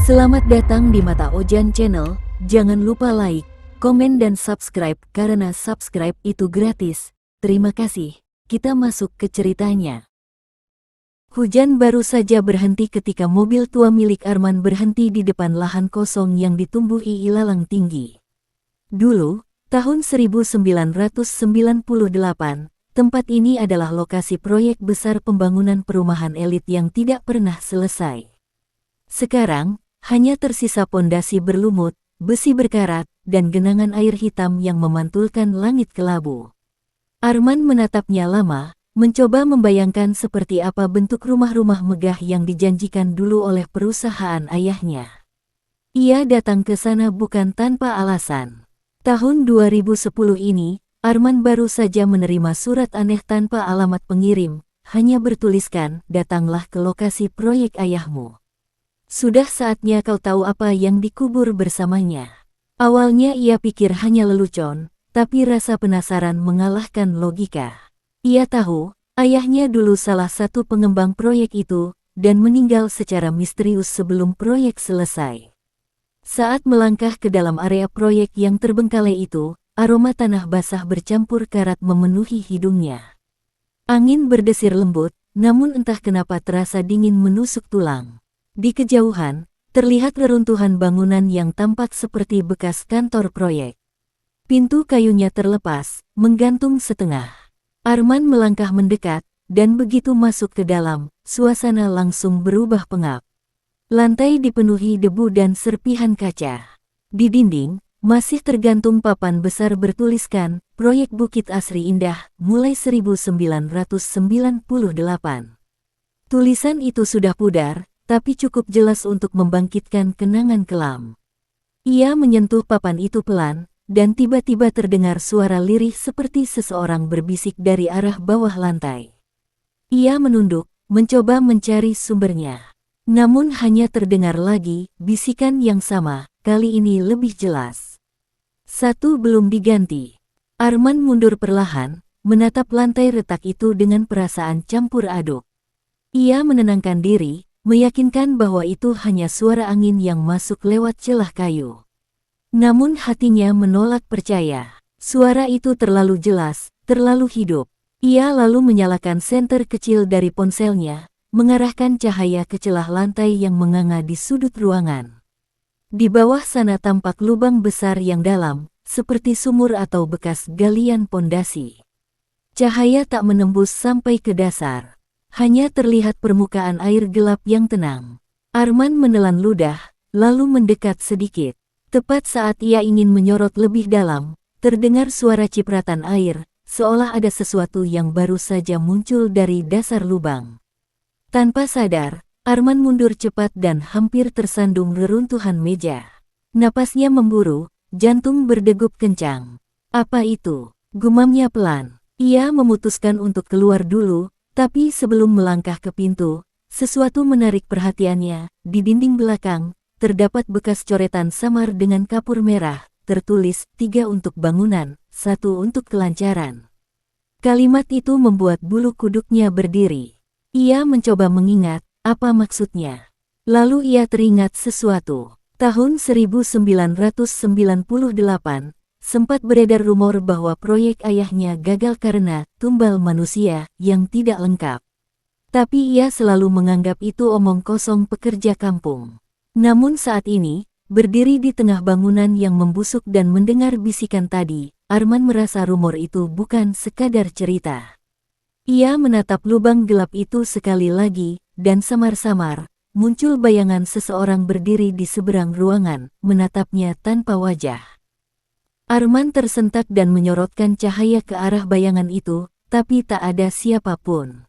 Selamat datang di Mata Ojan Channel, jangan lupa like, komen dan subscribe karena subscribe itu gratis. Terima kasih, kita masuk ke ceritanya. Hujan baru saja berhenti ketika mobil tua milik Arman berhenti di depan lahan kosong yang ditumbuhi ilalang tinggi. Dulu, tahun 1998, tempat ini adalah lokasi proyek besar pembangunan perumahan elit yang tidak pernah selesai. Sekarang, hanya tersisa pondasi berlumut, besi berkarat, dan genangan air hitam yang memantulkan langit kelabu. Arman menatapnya lama, mencoba membayangkan seperti apa bentuk rumah-rumah megah yang dijanjikan dulu oleh perusahaan ayahnya. Ia datang ke sana bukan tanpa alasan. Tahun 2010 ini, Arman baru saja menerima surat aneh tanpa alamat pengirim, hanya bertuliskan, "Datanglah ke lokasi proyek ayahmu. Sudah saatnya kau tahu apa yang dikubur bersamanya." Awalnya ia pikir hanya lelucon, tapi rasa penasaran mengalahkan logika. Ia tahu, ayahnya dulu salah satu pengembang proyek itu, dan meninggal secara misterius sebelum proyek selesai. Saat melangkah ke dalam area proyek yang terbengkalai itu, aroma tanah basah bercampur karat memenuhi hidungnya. Angin berdesir lembut, namun entah kenapa terasa dingin menusuk tulang. Di kejauhan, terlihat reruntuhan bangunan yang tampak seperti bekas kantor proyek. Pintu kayunya terlepas, menggantung setengah. Arman melangkah mendekat, dan begitu masuk ke dalam, suasana langsung berubah pengap. Lantai dipenuhi debu dan serpihan kaca. Di dinding, masih tergantung papan besar bertuliskan, "Proyek Bukit Asri Indah, mulai 1998. Tulisan itu sudah pudar, tapi cukup jelas untuk membangkitkan kenangan kelam. Ia menyentuh papan itu pelan, dan tiba-tiba terdengar suara lirih seperti seseorang berbisik dari arah bawah lantai. Ia menunduk, mencoba mencari sumbernya. Namun hanya terdengar lagi, bisikan yang sama, kali ini lebih jelas. "Satu belum diganti." Arman mundur perlahan, menatap lantai retak itu dengan perasaan campur aduk. Ia menenangkan diri, meyakinkan bahwa itu hanya suara angin yang masuk lewat celah kayu. Namun hatinya menolak percaya. Suara itu terlalu jelas, terlalu hidup. Ia lalu menyalakan senter kecil dari ponselnya, mengarahkan cahaya ke celah lantai yang menganga di sudut ruangan. Di bawah sana tampak lubang besar yang dalam, seperti sumur atau bekas galian pondasi. Cahaya tak menembus sampai ke dasar. Hanya terlihat permukaan air gelap yang tenang. Arman menelan ludah, lalu mendekat sedikit. Tepat saat ia ingin menyorot lebih dalam, terdengar suara cipratan air, seolah ada sesuatu yang baru saja muncul dari dasar lubang. Tanpa sadar, Arman mundur cepat dan hampir tersandung reruntuhan meja. Napasnya memburu, jantung berdegup kencang. "Apa itu?" gumamnya pelan. Ia memutuskan untuk keluar dulu, tapi sebelum melangkah ke pintu, sesuatu menarik perhatiannya. Di dinding belakang, terdapat bekas coretan samar dengan kapur merah, tertulis, 3 untuk bangunan, 1 untuk kelancaran. Kalimat itu membuat bulu kuduknya berdiri. Ia mencoba mengingat, apa maksudnya. Lalu ia teringat sesuatu. Tahun 1998, sempat beredar rumor bahwa proyek ayahnya gagal karena tumbal manusia yang tidak lengkap. Tapi ia selalu menganggap itu omong kosong pekerja kampung. Namun saat ini, berdiri di tengah bangunan yang membusuk dan mendengar bisikan tadi, Arman merasa rumor itu bukan sekadar cerita. Ia menatap lubang gelap itu sekali lagi, dan samar-samar, muncul bayangan seseorang berdiri di seberang ruangan, menatapnya tanpa wajah. Arman tersentak dan menyorotkan cahaya ke arah bayangan itu, tapi tak ada siapapun.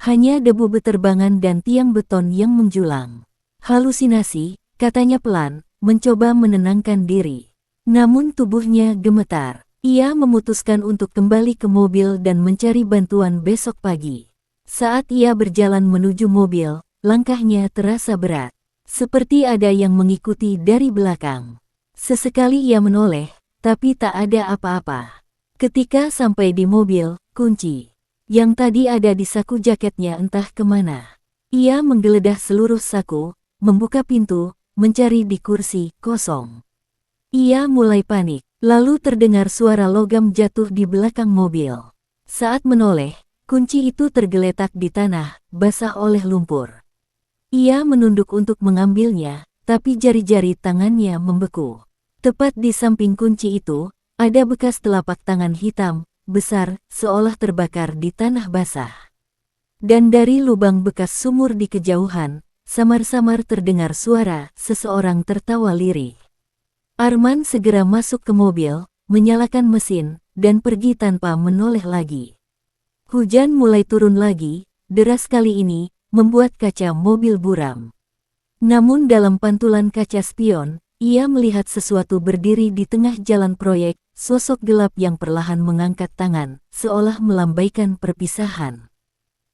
Hanya debu beterbangan dan tiang beton yang menjulang. "Halusinasi," katanya pelan, mencoba menenangkan diri. Namun tubuhnya gemetar. Ia memutuskan untuk kembali ke mobil dan mencari bantuan besok pagi. Saat ia berjalan menuju mobil, langkahnya terasa berat. Seperti ada yang mengikuti dari belakang. Sesekali ia menoleh, tapi tak ada apa-apa. Ketika sampai di mobil, kunci yang tadi ada di saku jaketnya entah kemana. Ia menggeledah seluruh saku, membuka pintu, mencari di kursi kosong. Ia mulai panik, lalu terdengar suara logam jatuh di belakang mobil. Saat menoleh, kunci itu tergeletak di tanah, basah oleh lumpur. Ia menunduk untuk mengambilnya, tapi jari-jari tangannya membeku. Tepat di samping kunci itu, ada bekas telapak tangan hitam, besar, seolah terbakar di tanah basah. Dan dari lubang bekas sumur di kejauhan, samar-samar terdengar suara seseorang tertawa lirih. Arman segera masuk ke mobil, menyalakan mesin, dan pergi tanpa menoleh lagi. Hujan mulai turun lagi, deras kali ini, membuat kaca mobil buram. Namun dalam pantulan kaca spion, ia melihat sesuatu berdiri di tengah jalan proyek, sosok gelap yang perlahan mengangkat tangan, seolah melambaikan perpisahan.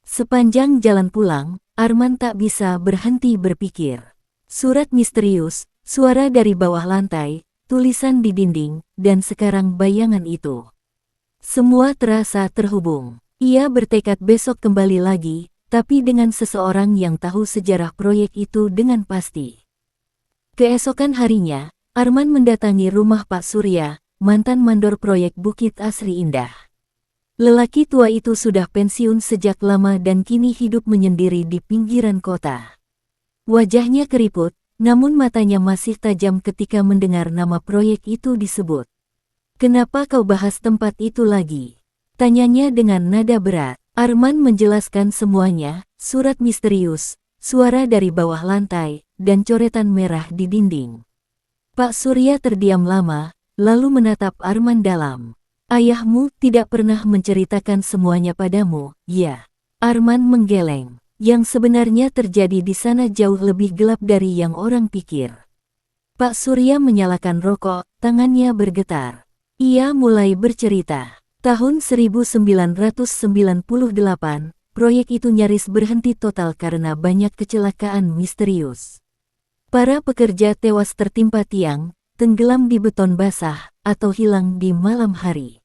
Sepanjang jalan pulang, Arman tak bisa berhenti berpikir. Surat misterius, suara dari bawah lantai, tulisan di dinding, dan sekarang bayangan itu. Semua terasa terhubung. Ia bertekad besok kembali lagi, tapi dengan seseorang yang tahu sejarah proyek itu dengan pasti. Keesokan harinya, Arman mendatangi rumah Pak Surya, mantan mandor proyek Bukit Asri Indah. Lelaki tua itu sudah pensiun sejak lama dan kini hidup menyendiri di pinggiran kota. Wajahnya keriput, namun matanya masih tajam ketika mendengar nama proyek itu disebut. "Kenapa kau bahas tempat itu lagi?" tanyanya dengan nada berat. Arman menjelaskan semuanya, surat misterius, suara dari bawah lantai, dan coretan merah di dinding. Pak Surya terdiam lama, lalu menatap Arman dalam. "Ayahmu tidak pernah menceritakan semuanya padamu, ya?" Arman menggeleng. Yang sebenarnya terjadi di sana jauh lebih gelap dari yang orang pikir. Pak Surya menyalakan rokok, tangannya bergetar. Ia mulai bercerita. Tahun 1998, proyek itu nyaris berhenti total karena banyak kecelakaan misterius. Para pekerja tewas tertimpa tiang, tenggelam di beton basah, atau hilang di malam hari.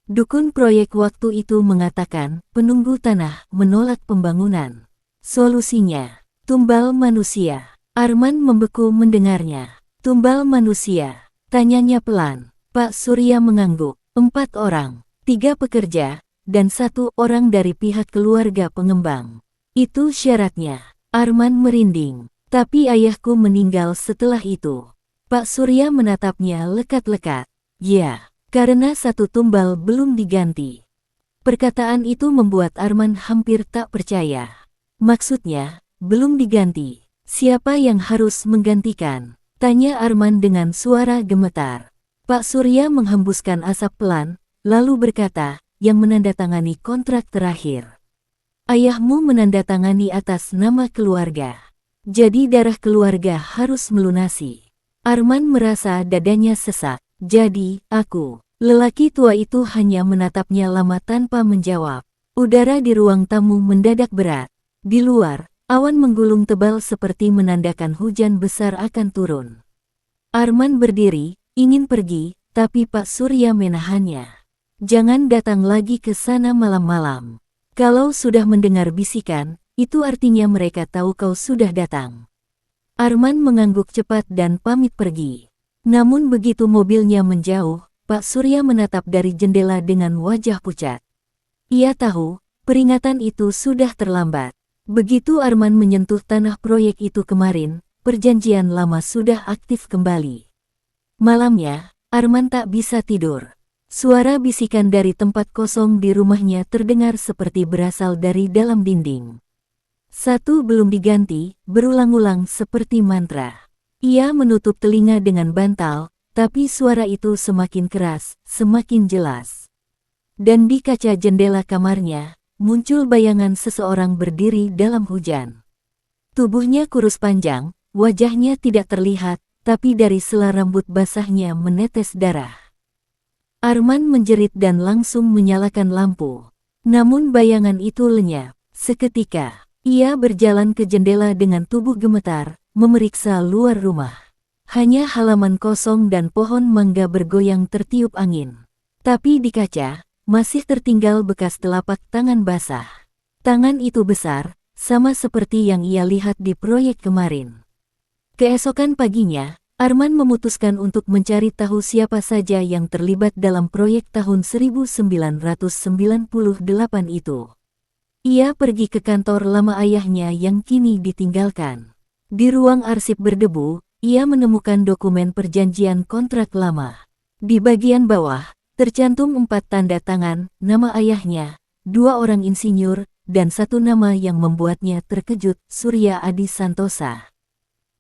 Dukun proyek waktu itu mengatakan, penunggu tanah menolak pembangunan. Solusinya, tumbal manusia. Arman membeku mendengarnya. "Tumbal manusia?" tanyanya pelan. Pak Surya mengangguk. 4 orang, 3 pekerja, dan 1 orang dari pihak keluarga pengembang. "Itu syaratnya." Arman merinding. "Tapi ayahku meninggal setelah itu." Pak Surya menatapnya lekat-lekat. "Ya, karena 1 tumbal belum diganti." Perkataan itu membuat Arman hampir tak percaya. "Maksudnya, belum diganti. Siapa yang harus menggantikan?" tanya Arman dengan suara gemetar. Pak Surya menghembuskan asap pelan, lalu berkata, "Yang menandatangani kontrak terakhir. Ayahmu menandatangani atas nama keluarga. Jadi darah keluarga harus melunasi." Arman merasa dadanya sesak. "Jadi, aku..." Lelaki tua itu hanya menatapnya lama tanpa menjawab. Udara di ruang tamu mendadak berat. Di luar, awan menggulung tebal seperti menandakan hujan besar akan turun. Arman berdiri, ingin pergi, tapi Pak Surya menahannya. "Jangan datang lagi ke sana malam-malam. Kalau sudah mendengar bisikan, itu artinya mereka tahu kau sudah datang." Arman mengangguk cepat dan pamit pergi. Namun begitu mobilnya menjauh, Pak Surya menatap dari jendela dengan wajah pucat. Ia tahu, peringatan itu sudah terlambat. Begitu Arman menyentuh tanah proyek itu kemarin, perjanjian lama sudah aktif kembali. Malamnya, Arman tak bisa tidur. Suara bisikan dari tempat kosong di rumahnya terdengar seperti berasal dari dalam dinding. 1 belum diganti, berulang-ulang seperti mantra. Ia menutup telinga dengan bantal, tapi suara itu semakin keras, semakin jelas. Dan di kaca jendela kamarnya, muncul bayangan seseorang berdiri dalam hujan. Tubuhnya kurus panjang, wajahnya tidak terlihat, tapi dari sela rambut basahnya menetes darah. Arman menjerit dan langsung menyalakan lampu. Namun bayangan itu lenyap. Seketika, ia berjalan ke jendela dengan tubuh gemetar, memeriksa luar rumah. Hanya halaman kosong dan pohon mangga bergoyang tertiup angin. Tapi di kaca, masih tertinggal bekas telapak tangan basah. Tangan itu besar, sama seperti yang ia lihat di proyek kemarin. Keesokan paginya, Arman memutuskan untuk mencari tahu siapa saja yang terlibat dalam proyek tahun 1998 itu. Ia pergi ke kantor lama ayahnya yang kini ditinggalkan. Di ruang arsip berdebu, ia menemukan dokumen perjanjian kontrak lama. Di bagian bawah, tercantum 4 tanda tangan, nama ayahnya, 2 orang insinyur, dan 1 nama yang membuatnya terkejut, Surya Adi Santosa.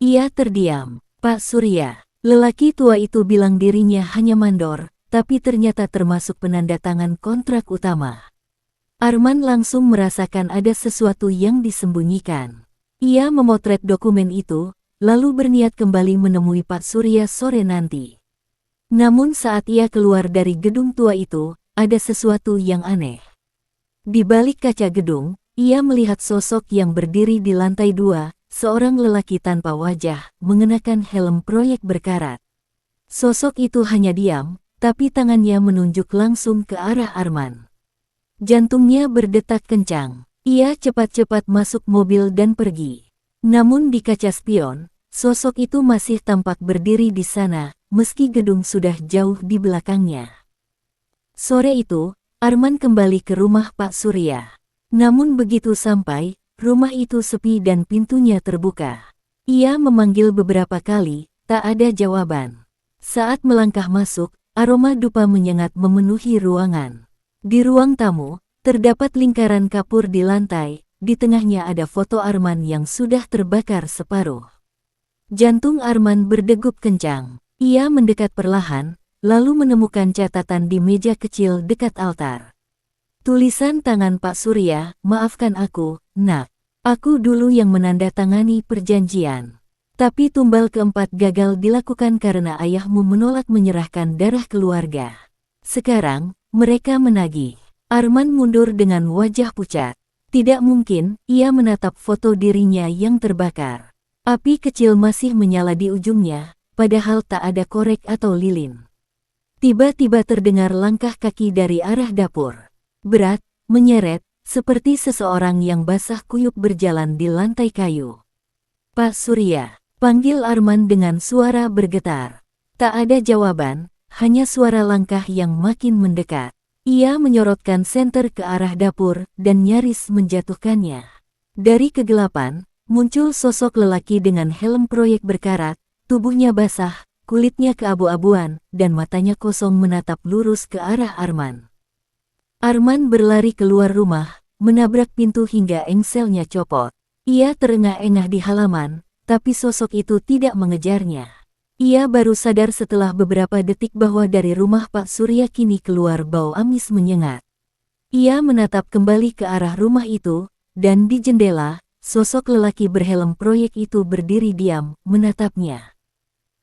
Ia terdiam. Pak Surya, lelaki tua itu bilang dirinya hanya mandor, tapi ternyata termasuk penanda tangan kontrak utama. Arman langsung merasakan ada sesuatu yang disembunyikan. Ia memotret dokumen itu, lalu berniat kembali menemui Pak Surya sore nanti. Namun saat ia keluar dari gedung tua itu, ada sesuatu yang aneh. Di balik kaca gedung, ia melihat sosok yang berdiri di lantai 2, seorang lelaki tanpa wajah, mengenakan helm proyek berkarat. Sosok itu hanya diam, tapi tangannya menunjuk langsung ke arah Arman. Jantungnya berdetak kencang. Ia cepat-cepat masuk mobil dan pergi. Namun di kaca spion, sosok itu masih tampak berdiri di sana, meski gedung sudah jauh di belakangnya. Sore itu, Arman kembali ke rumah Pak Surya. Namun begitu sampai, rumah itu sepi dan pintunya terbuka. Ia memanggil beberapa kali, tak ada jawaban. Saat melangkah masuk, aroma dupa menyengat memenuhi ruangan. Di ruang tamu, terdapat lingkaran kapur di lantai, di tengahnya ada foto Arman yang sudah terbakar separuh. Jantung Arman berdegup kencang. Ia mendekat perlahan, lalu menemukan catatan di meja kecil dekat altar. Tulisan tangan Pak Surya, "Maafkan aku, Nak. Aku dulu yang menandatangani perjanjian. Tapi tumbal keempat gagal dilakukan karena ayahmu menolak menyerahkan darah keluarga. Sekarang, mereka menagih." Arman mundur dengan wajah pucat. Tidak mungkin, ia menatap foto dirinya yang terbakar. Api kecil masih menyala di ujungnya, padahal tak ada korek atau lilin. Tiba-tiba terdengar langkah kaki dari arah dapur. Berat, menyeret, seperti seseorang yang basah kuyup berjalan di lantai kayu. "Pak Surya," panggil Arman dengan suara bergetar. Tak ada jawaban, hanya suara langkah yang makin mendekat. Ia menyorotkan senter ke arah dapur dan nyaris menjatuhkannya. Dari kegelapan, muncul sosok lelaki dengan helm proyek berkarat, tubuhnya basah, kulitnya keabu-abuan, dan matanya kosong menatap lurus ke arah Arman. Arman berlari keluar rumah, menabrak pintu hingga engselnya copot. Ia terengah-engah di halaman, tapi sosok itu tidak mengejarnya. Ia baru sadar setelah beberapa detik bahwa dari rumah Pak Surya kini keluar bau amis menyengat. Ia menatap kembali ke arah rumah itu, dan di jendela, sosok lelaki berhelm proyek itu berdiri diam, menatapnya.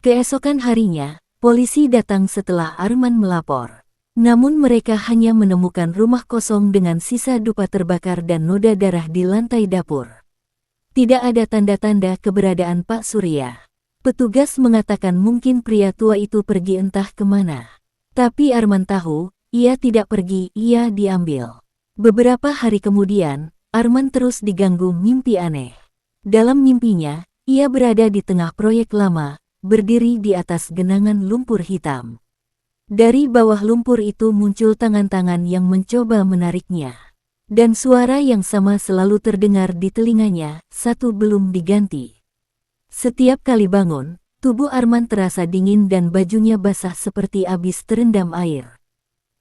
Keesokan harinya, polisi datang setelah Arman melapor. Namun mereka hanya menemukan rumah kosong dengan sisa dupa terbakar dan noda darah di lantai dapur. Tidak ada tanda-tanda keberadaan Pak Surya. Petugas mengatakan mungkin pria tua itu pergi entah kemana. Tapi Arman tahu, ia tidak pergi, ia diambil. Beberapa hari kemudian, Arman terus diganggu mimpi aneh. Dalam mimpinya, ia berada di tengah proyek lama, berdiri di atas genangan lumpur hitam. Dari bawah lumpur itu muncul tangan-tangan yang mencoba menariknya. Dan suara yang sama selalu terdengar di telinganya, satu belum diganti. Setiap kali bangun, tubuh Arman terasa dingin dan bajunya basah seperti habis terendam air.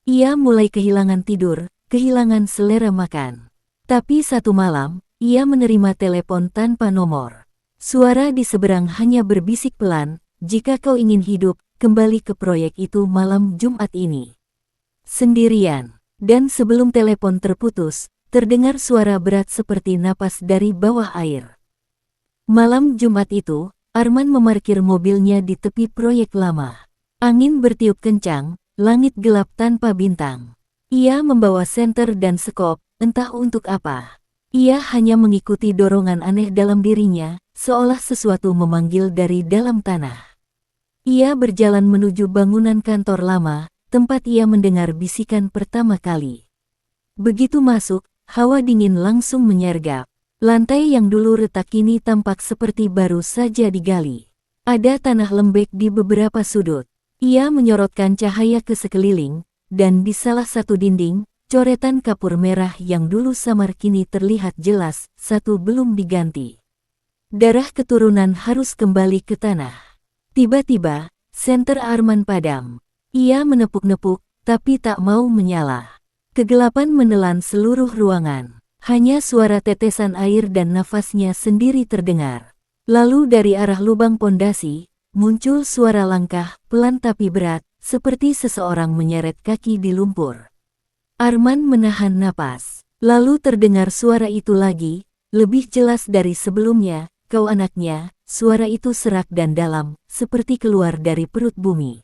Ia mulai kehilangan tidur, kehilangan selera makan. Tapi satu malam, ia menerima telepon tanpa nomor. Suara di seberang hanya berbisik pelan, "Jika kau ingin hidup, kembali ke proyek itu malam Jumat ini." Sendirian. Dan sebelum telepon terputus, terdengar suara berat seperti napas dari bawah air. Malam Jumat itu, Arman memarkir mobilnya di tepi proyek lama. Angin bertiup kencang, langit gelap tanpa bintang. Ia membawa senter dan sekop, entah untuk apa. Ia hanya mengikuti dorongan aneh dalam dirinya, seolah sesuatu memanggil dari dalam tanah. Ia berjalan menuju bangunan kantor lama, tempat ia mendengar bisikan pertama kali. Begitu masuk, hawa dingin langsung menyergap. Lantai yang dulu retak kini tampak seperti baru saja digali. Ada tanah lembek di beberapa sudut. Ia menyorotkan cahaya ke sekeliling, dan di salah satu dinding, coretan kapur merah yang dulu samar kini terlihat jelas, satu belum diganti. Darah keturunan harus kembali ke tanah. Tiba-tiba, senter Arman padam. Ia menepuk-nepuk, tapi tak mau menyala. Kegelapan menelan seluruh ruangan. Hanya suara tetesan air dan nafasnya sendiri terdengar. Lalu dari arah lubang pondasi, muncul suara langkah, pelan tapi berat, seperti seseorang menyeret kaki di lumpur. Arman menahan napas. Lalu terdengar suara itu lagi, lebih jelas dari sebelumnya, "Kau anaknya." Suara itu serak dan dalam, seperti keluar dari perut bumi.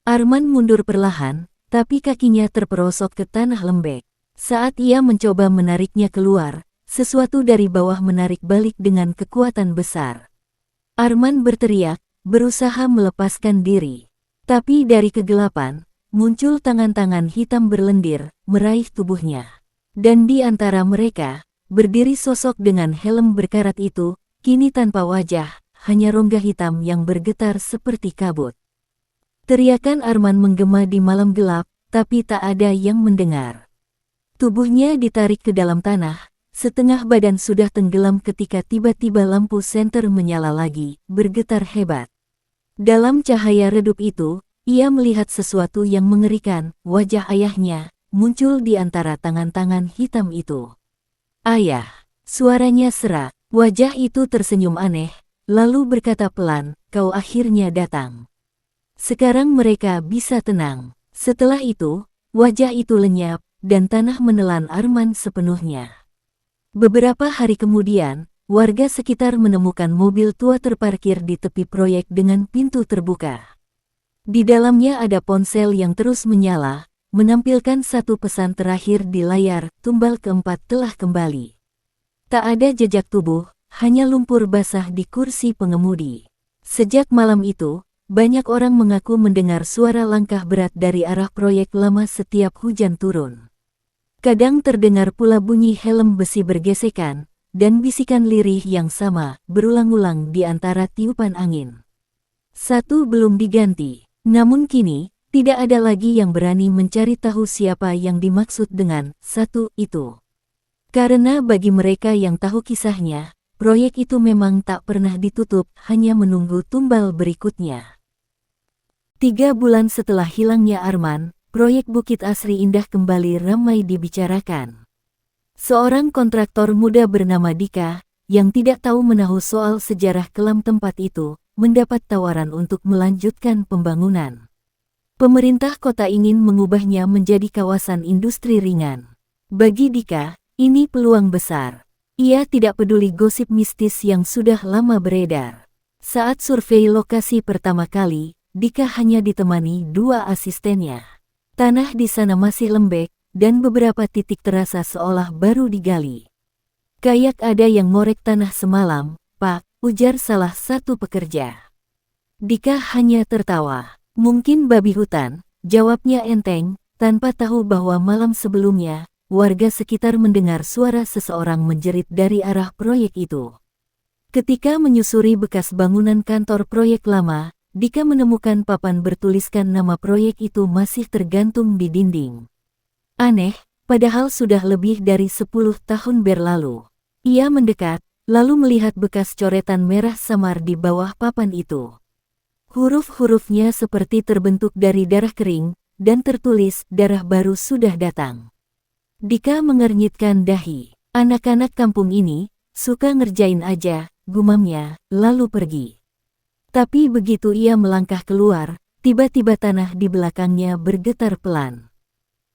Arman mundur perlahan, tapi kakinya terperosok ke tanah lembek. Saat ia mencoba menariknya keluar, sesuatu dari bawah menarik balik dengan kekuatan besar. Arman berteriak, berusaha melepaskan diri. Tapi dari kegelapan, muncul tangan-tangan hitam berlendir, meraih tubuhnya. Dan di antara mereka, berdiri sosok dengan helm berkarat itu, kini tanpa wajah, hanya rongga hitam yang bergetar seperti kabut. Teriakan Arman menggema di malam gelap, tapi tak ada yang mendengar. Tubuhnya ditarik ke dalam tanah, setengah badan sudah tenggelam ketika tiba-tiba lampu senter menyala lagi, bergetar hebat. Dalam cahaya redup itu, ia melihat sesuatu yang mengerikan, wajah ayahnya, muncul di antara tangan-tangan hitam itu. "Ayah!" Suaranya serak, wajah itu tersenyum aneh, lalu berkata pelan, "Kau akhirnya datang. Sekarang mereka bisa tenang." Setelah itu, wajah itu lenyap, dan tanah menelan Arman sepenuhnya. Beberapa hari kemudian, warga sekitar menemukan mobil tua terparkir di tepi proyek dengan pintu terbuka. Di dalamnya ada ponsel yang terus menyala, menampilkan satu pesan terakhir di layar, "Tumbal keempat telah kembali." Tak ada jejak tubuh, hanya lumpur basah di kursi pengemudi. Sejak malam itu, banyak orang mengaku mendengar suara langkah berat dari arah proyek lama setiap hujan turun. Kadang terdengar pula bunyi helm besi bergesekan, dan bisikan lirih yang sama, berulang-ulang di antara tiupan angin. Satu belum diganti, namun kini, tidak ada lagi yang berani mencari tahu siapa yang dimaksud dengan "satu" itu. Karena bagi mereka yang tahu kisahnya, proyek itu memang tak pernah ditutup, hanya menunggu tumbal berikutnya. 3 bulan setelah hilangnya Arman, proyek Bukit Asri Indah kembali ramai dibicarakan. Seorang kontraktor muda bernama Dika, yang tidak tahu menahu soal sejarah kelam tempat itu, mendapat tawaran untuk melanjutkan pembangunan. Pemerintah kota ingin mengubahnya menjadi kawasan industri ringan. Bagi Dika, ini peluang besar. Ia tidak peduli gosip mistis yang sudah lama beredar. Saat survei lokasi pertama kali, Dika hanya ditemani 2 asistennya. Tanah di sana masih lembek, dan beberapa titik terasa seolah baru digali. "Kayak ada yang ngorek tanah semalam, Pak," ujar salah satu pekerja. Dika hanya tertawa. "Mungkin babi hutan," jawabnya enteng, tanpa tahu bahwa malam sebelumnya, warga sekitar mendengar suara seseorang menjerit dari arah proyek itu. Ketika menyusuri bekas bangunan kantor proyek lama, Dika menemukan papan bertuliskan nama proyek itu masih tergantung di dinding. Aneh, padahal sudah lebih dari 10 tahun berlalu. Ia mendekat, lalu melihat bekas coretan merah samar di bawah papan itu. Huruf-hurufnya seperti terbentuk dari darah kering, dan tertulis, "Darah baru sudah datang." Dika mengernyitkan dahi. "Anak-anak kampung ini, suka ngerjain aja," gumamnya, lalu pergi. Tapi begitu ia melangkah keluar, tiba-tiba tanah di belakangnya bergetar pelan.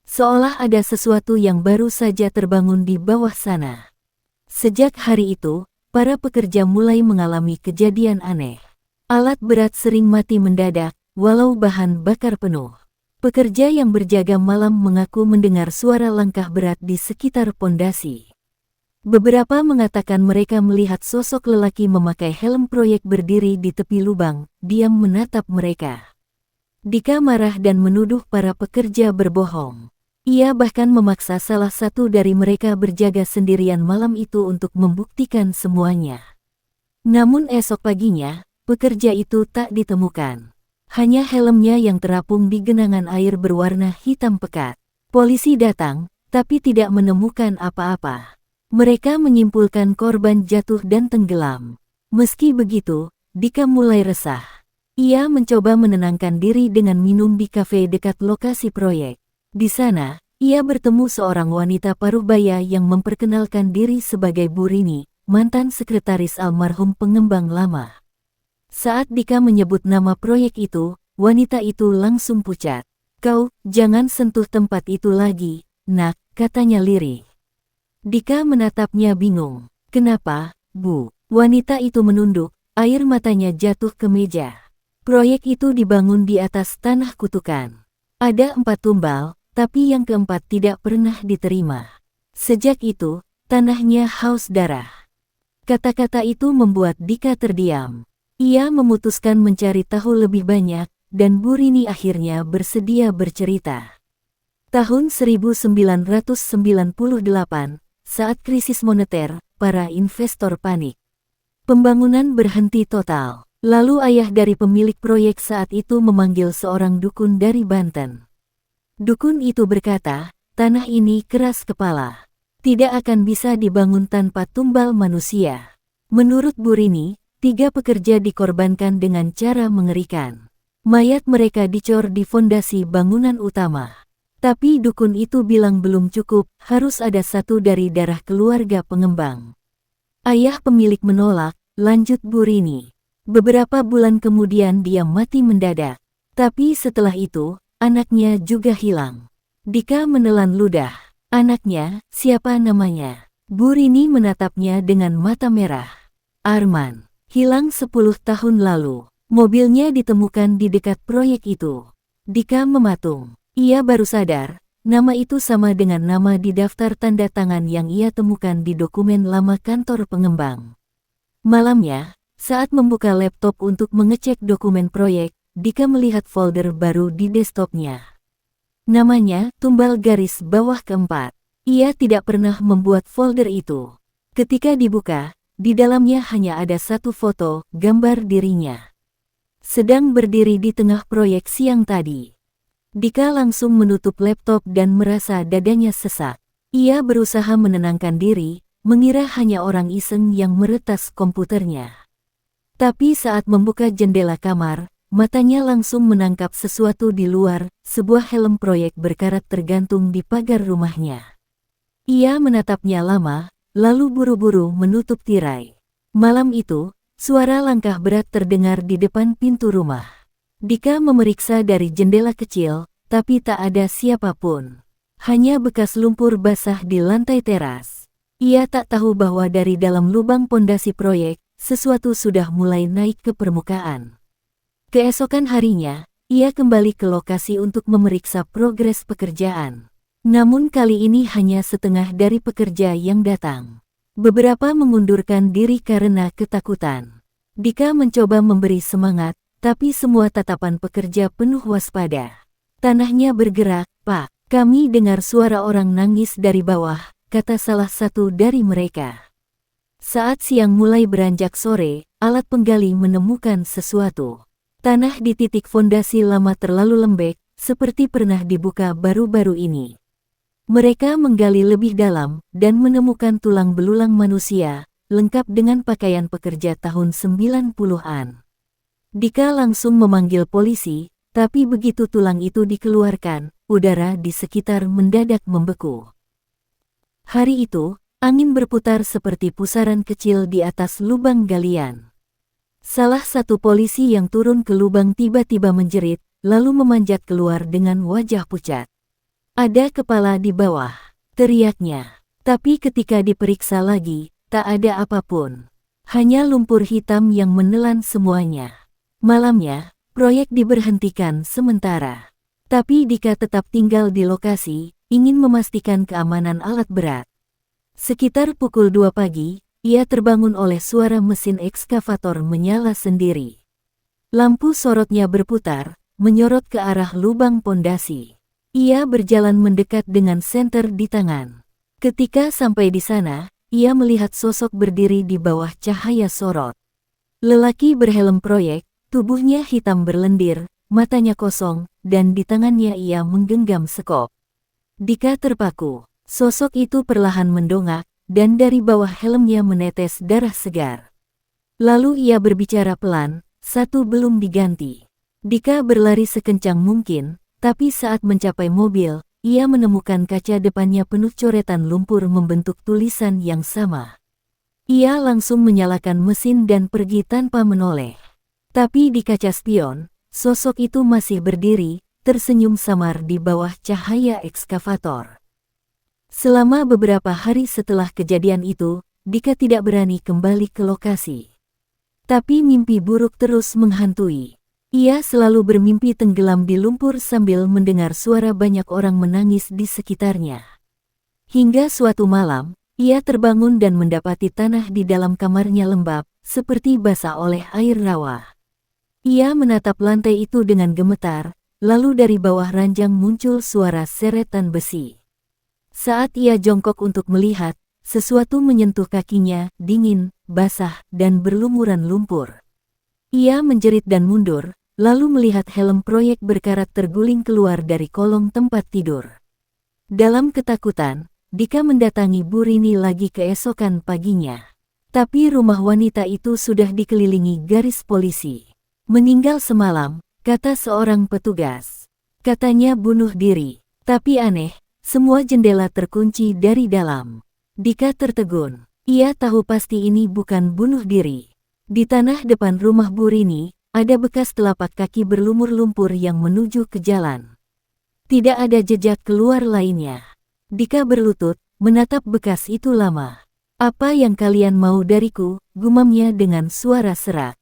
Seolah ada sesuatu yang baru saja terbangun di bawah sana. Sejak hari itu, para pekerja mulai mengalami kejadian aneh. Alat berat sering mati mendadak, walau bahan bakar penuh. Pekerja yang berjaga malam mengaku mendengar suara langkah berat di sekitar pondasi. Beberapa mengatakan mereka melihat sosok lelaki memakai helm proyek berdiri di tepi lubang, diam menatap mereka. Dika marah dan menuduh para pekerja berbohong. Ia bahkan memaksa salah satu dari mereka berjaga sendirian malam itu untuk membuktikan semuanya. Namun esok paginya, pekerja itu tak ditemukan. Hanya helmnya yang terapung di genangan air berwarna hitam pekat. Polisi datang, tapi tidak menemukan apa-apa. Mereka menyimpulkan korban jatuh dan tenggelam. Meski begitu, Dika mulai resah. Ia mencoba menenangkan diri dengan minum di kafe dekat lokasi proyek. Di sana, ia bertemu seorang wanita parubaya yang memperkenalkan diri sebagai Bu Rini, mantan sekretaris almarhum pengembang lama. Saat Dika menyebut nama proyek itu, wanita itu langsung pucat. "Kau, jangan sentuh tempat itu lagi, nak," katanya lirih. Dika menatapnya bingung. "Kenapa, Bu?" Wanita itu menunduk, air matanya jatuh ke meja. Proyek itu dibangun di atas tanah kutukan. Ada 4 tumbal, tapi yang keempat tidak pernah diterima. Sejak itu, tanahnya haus darah. Kata-kata itu membuat Dika terdiam. Ia memutuskan mencari tahu lebih banyak, dan Bu Rini akhirnya bersedia bercerita. Tahun 1998, saat krisis moneter, para investor panik. Pembangunan berhenti total. Lalu ayah dari pemilik proyek saat itu memanggil seorang dukun dari Banten. Dukun itu berkata, tanah ini keras kepala. Tidak akan bisa dibangun tanpa tumbal manusia. Menurut Bu Rini, 3 pekerja dikorbankan dengan cara mengerikan. Mayat mereka dicor di fondasi bangunan utama. Tapi dukun itu bilang belum cukup, harus ada 1 dari darah keluarga pengembang. Ayah pemilik menolak, lanjut Bu Rini. Beberapa bulan kemudian dia mati mendadak. Tapi setelah itu, anaknya juga hilang. Dika menelan ludah. "Anaknya, siapa namanya?" Bu Rini menatapnya dengan mata merah. "Arman. Hilang 10 tahun lalu. Mobilnya ditemukan di dekat proyek itu." Dika mematung. Ia baru sadar, nama itu sama dengan nama di daftar tanda tangan yang ia temukan di dokumen lama kantor pengembang. Malamnya, saat membuka laptop untuk mengecek dokumen proyek, Dika melihat folder baru di desktopnya. Namanya, tumbal garis bawah keempat. Ia tidak pernah membuat folder itu. Ketika dibuka, di dalamnya hanya ada 1 foto, gambar dirinya sedang berdiri di tengah proyek siang tadi. Dika langsung menutup laptop dan merasa dadanya sesak. Ia berusaha menenangkan diri, mengira hanya orang iseng yang meretas komputernya. Tapi saat membuka jendela kamar, matanya langsung menangkap sesuatu di luar, sebuah helm proyek berkarat tergantung di pagar rumahnya. Ia menatapnya lama, lalu buru-buru menutup tirai. Malam itu, suara langkah berat terdengar di depan pintu rumah. Dika memeriksa dari jendela kecil, tapi tak ada siapapun. Hanya bekas lumpur basah di lantai teras. Ia tak tahu bahwa dari dalam lubang pondasi proyek, sesuatu sudah mulai naik ke permukaan. Keesokan harinya, ia kembali ke lokasi untuk memeriksa progres pekerjaan. Namun kali ini hanya setengah dari pekerja yang datang. Beberapa mengundurkan diri karena ketakutan. Dika mencoba memberi semangat, tapi semua tatapan pekerja penuh waspada. "Tanahnya bergerak, Pak. Kami dengar suara orang nangis dari bawah," kata salah satu dari mereka. Saat siang mulai beranjak sore, alat penggali menemukan sesuatu. Tanah di titik fondasi lama terlalu lembek, seperti pernah dibuka baru-baru ini. Mereka menggali lebih dalam, dan menemukan tulang belulang manusia, lengkap dengan pakaian pekerja tahun 90-an. Dika langsung memanggil polisi, tapi begitu tulang itu dikeluarkan, udara di sekitar mendadak membeku. Hari itu, angin berputar seperti pusaran kecil di atas lubang galian. Salah satu polisi yang turun ke lubang tiba-tiba menjerit, lalu memanjat keluar dengan wajah pucat. "Ada kepala di bawah," teriaknya. Tapi ketika diperiksa lagi, tak ada apapun. Hanya lumpur hitam yang menelan semuanya. Malamnya, proyek diberhentikan sementara. Tapi Dika tetap tinggal di lokasi, ingin memastikan keamanan alat berat. Sekitar pukul 2 pagi, ia terbangun oleh suara mesin ekskavator menyala sendiri. Lampu sorotnya berputar, menyorot ke arah lubang pondasi. Ia berjalan mendekat dengan senter di tangan. Ketika sampai di sana, ia melihat sosok berdiri di bawah cahaya sorot. Lelaki berhelm proyek, tubuhnya hitam berlendir, matanya kosong, dan di tangannya ia menggenggam sekop. Dika terpaku. Sosok itu perlahan mendongak, dan dari bawah helmnya menetes darah segar. Lalu ia berbicara pelan, satu belum diganti. Dika berlari sekencang mungkin, tapi saat mencapai mobil, ia menemukan kaca depannya penuh coretan lumpur membentuk tulisan yang sama. Ia langsung menyalakan mesin dan pergi tanpa menoleh. Tapi di kaca spion, sosok itu masih berdiri, tersenyum samar di bawah cahaya ekskavator. Selama beberapa hari setelah kejadian itu, Dika tidak berani kembali ke lokasi. Tapi mimpi buruk terus menghantui. Ia selalu bermimpi tenggelam di lumpur sambil mendengar suara banyak orang menangis di sekitarnya. Hingga suatu malam, ia terbangun dan mendapati tanah di dalam kamarnya lembab, seperti basah oleh air rawa. Ia menatap lantai itu dengan gemetar, lalu dari bawah ranjang muncul suara seretan besi. Saat ia jongkok untuk melihat, sesuatu menyentuh kakinya, dingin, basah, dan berlumuran lumpur. Ia menjerit dan mundur, lalu melihat helm proyek berkarat terguling keluar dari kolong tempat tidur. Dalam ketakutan, Dika mendatangi Bu Rini lagi keesokan paginya. Tapi rumah wanita itu sudah dikelilingi garis polisi. Meninggal semalam, kata seorang petugas. Katanya bunuh diri, tapi aneh. Semua jendela terkunci dari dalam. Dika tertegun. Ia tahu pasti ini bukan bunuh diri. Di tanah depan rumah Bu Rini, ada bekas telapak kaki berlumur lumpur yang menuju ke jalan. Tidak ada jejak keluar lainnya. Dika berlutut, menatap bekas itu lama. Apa yang kalian mau dariku, gumamnya dengan suara serak.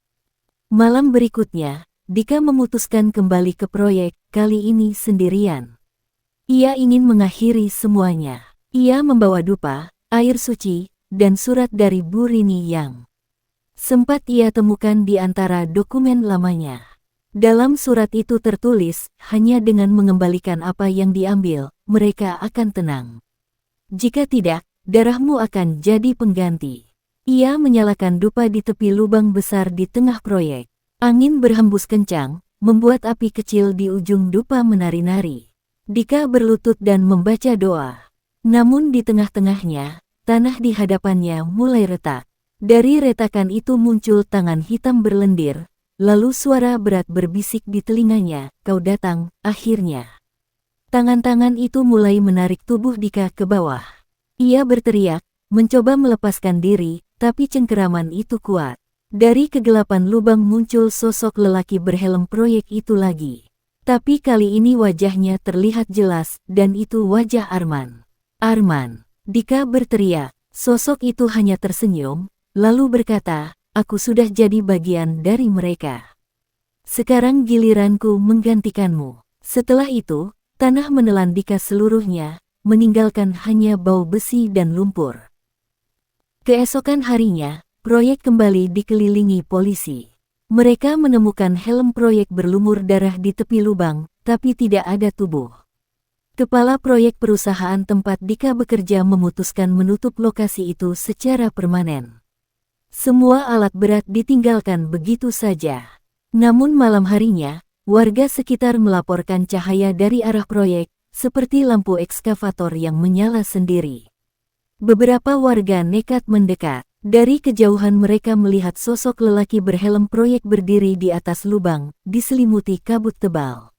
Malam berikutnya, Dika memutuskan kembali ke proyek, kali ini sendirian. Ia ingin mengakhiri semuanya. Ia membawa dupa, air suci, dan surat dari Bu Rini yang sempat ia temukan di antara dokumen lamanya. Dalam surat itu tertulis, hanya dengan mengembalikan apa yang diambil, mereka akan tenang. Jika tidak, darahmu akan jadi pengganti. Ia menyalakan dupa di tepi lubang besar di tengah proyek. Angin berhembus kencang, membuat api kecil di ujung dupa menari-nari. Dika berlutut dan membaca doa. Namun di tengah-tengahnya, tanah di hadapannya mulai retak. Dari retakan itu muncul tangan hitam berlendir, lalu suara berat berbisik di telinganya, kau datang, akhirnya. Tangan-tangan itu mulai menarik tubuh Dika ke bawah. Ia berteriak, mencoba melepaskan diri, tapi cengkeraman itu kuat. Dari kegelapan lubang muncul sosok lelaki berhelm proyek itu lagi. Tapi kali ini wajahnya terlihat jelas, dan itu wajah Arman. Arman, Dika berteriak. Sosok itu hanya tersenyum, lalu berkata, aku sudah jadi bagian dari mereka. Sekarang giliranku menggantikanmu. Setelah itu, tanah menelan Dika seluruhnya, meninggalkan hanya bau besi dan lumpur. Keesokan harinya, proyek kembali dikelilingi polisi. Mereka menemukan helm proyek berlumur darah di tepi lubang, tapi tidak ada tubuh. Kepala proyek perusahaan tempat Dika bekerja memutuskan menutup lokasi itu secara permanen. Semua alat berat ditinggalkan begitu saja. Namun malam harinya, warga sekitar melaporkan cahaya dari arah proyek, seperti lampu ekskavator yang menyala sendiri. Beberapa warga nekat mendekat. Dari kejauhan mereka melihat sosok lelaki berhelm proyek berdiri di atas lubang, diselimuti kabut tebal.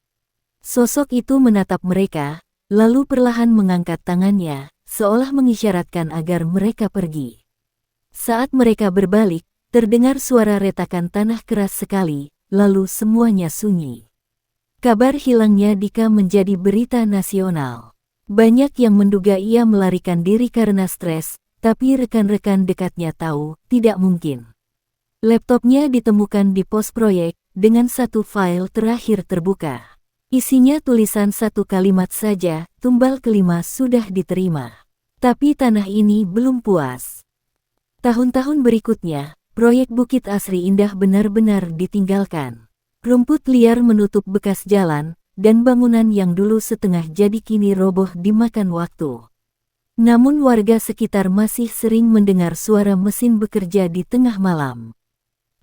Sosok itu menatap mereka, lalu perlahan mengangkat tangannya, seolah mengisyaratkan agar mereka pergi. Saat mereka berbalik, terdengar suara retakan tanah keras sekali, lalu semuanya sunyi. Kabar hilangnya Dika menjadi berita nasional. Banyak yang menduga ia melarikan diri karena stres, tapi rekan-rekan dekatnya tahu, tidak mungkin. Laptopnya ditemukan di pos proyek, dengan satu file terakhir terbuka. Isinya tulisan satu kalimat saja, tumbal kelima sudah diterima. Tapi tanah ini belum puas. Tahun-tahun berikutnya, proyek Bukit Asri Indah benar-benar ditinggalkan. Rumput liar menutup bekas jalan, dan bangunan yang dulu setengah jadi kini roboh dimakan waktu. Namun warga sekitar masih sering mendengar suara mesin bekerja di tengah malam.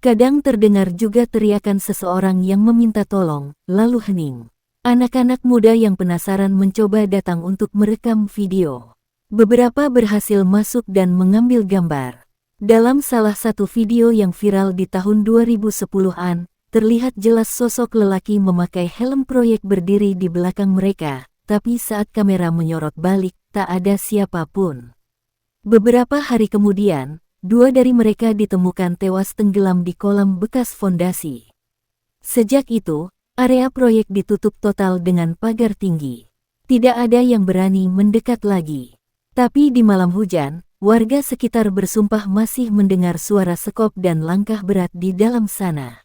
Kadang terdengar juga teriakan seseorang yang meminta tolong, lalu hening. Anak-anak muda yang penasaran mencoba datang untuk merekam video. Beberapa berhasil masuk dan mengambil gambar. Dalam salah satu video yang viral di tahun 2010-an, terlihat jelas sosok lelaki memakai helm proyek berdiri di belakang mereka, tapi saat kamera menyorot balik, tak ada siapapun. Beberapa hari kemudian, 2 dari mereka ditemukan tewas tenggelam di kolam bekas fondasi. Sejak itu, area proyek ditutup total dengan pagar tinggi. Tidak ada yang berani mendekat lagi. Tapi di malam hujan, warga sekitar bersumpah masih mendengar suara sekop dan langkah berat di dalam sana.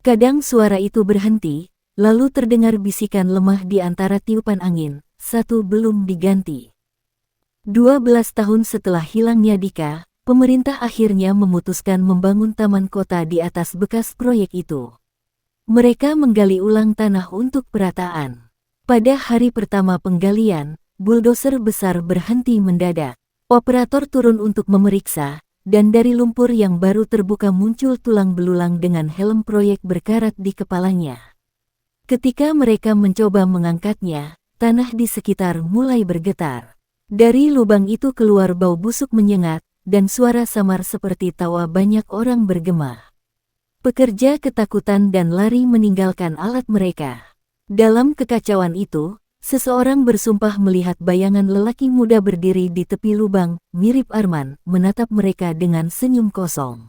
Kadang suara itu berhenti, lalu terdengar bisikan lemah di antara tiupan angin, satu belum diganti. 12 tahun setelah hilangnya Dika, pemerintah akhirnya memutuskan membangun taman kota di atas bekas proyek itu. Mereka menggali ulang tanah untuk perataan. Pada hari pertama penggalian, buldoser besar berhenti mendadak. Operator turun untuk memeriksa, dan dari lumpur yang baru terbuka muncul tulang belulang dengan helm proyek berkarat di kepalanya. Ketika mereka mencoba mengangkatnya, tanah di sekitar mulai bergetar. Dari lubang itu keluar bau busuk menyengat, dan suara samar seperti tawa banyak orang bergema. Pekerja ketakutan dan lari meninggalkan alat mereka. Dalam kekacauan itu, seseorang bersumpah melihat bayangan lelaki muda berdiri di tepi lubang, mirip Arman, menatap mereka dengan senyum kosong.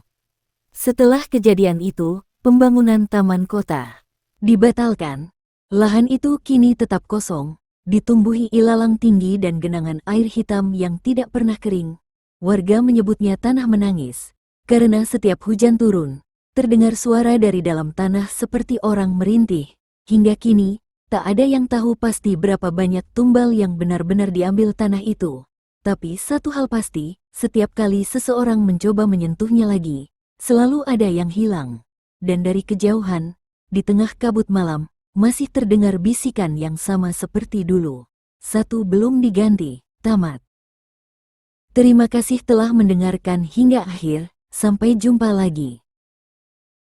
Setelah kejadian itu, pembangunan taman kota dibatalkan. Lahan itu kini tetap kosong, ditumbuhi ilalang tinggi dan genangan air hitam yang tidak pernah kering. Warga menyebutnya tanah menangis, karena setiap hujan turun, terdengar suara dari dalam tanah seperti orang merintih. Hingga kini, tak ada yang tahu pasti berapa banyak tumbal yang benar-benar diambil tanah itu. Tapi satu hal pasti, setiap kali seseorang mencoba menyentuhnya lagi, selalu ada yang hilang. Dan dari kejauhan, di tengah kabut malam, masih terdengar bisikan yang sama seperti dulu. Satu belum diganti, tamat. Terima kasih telah mendengarkan hingga akhir, sampai jumpa lagi.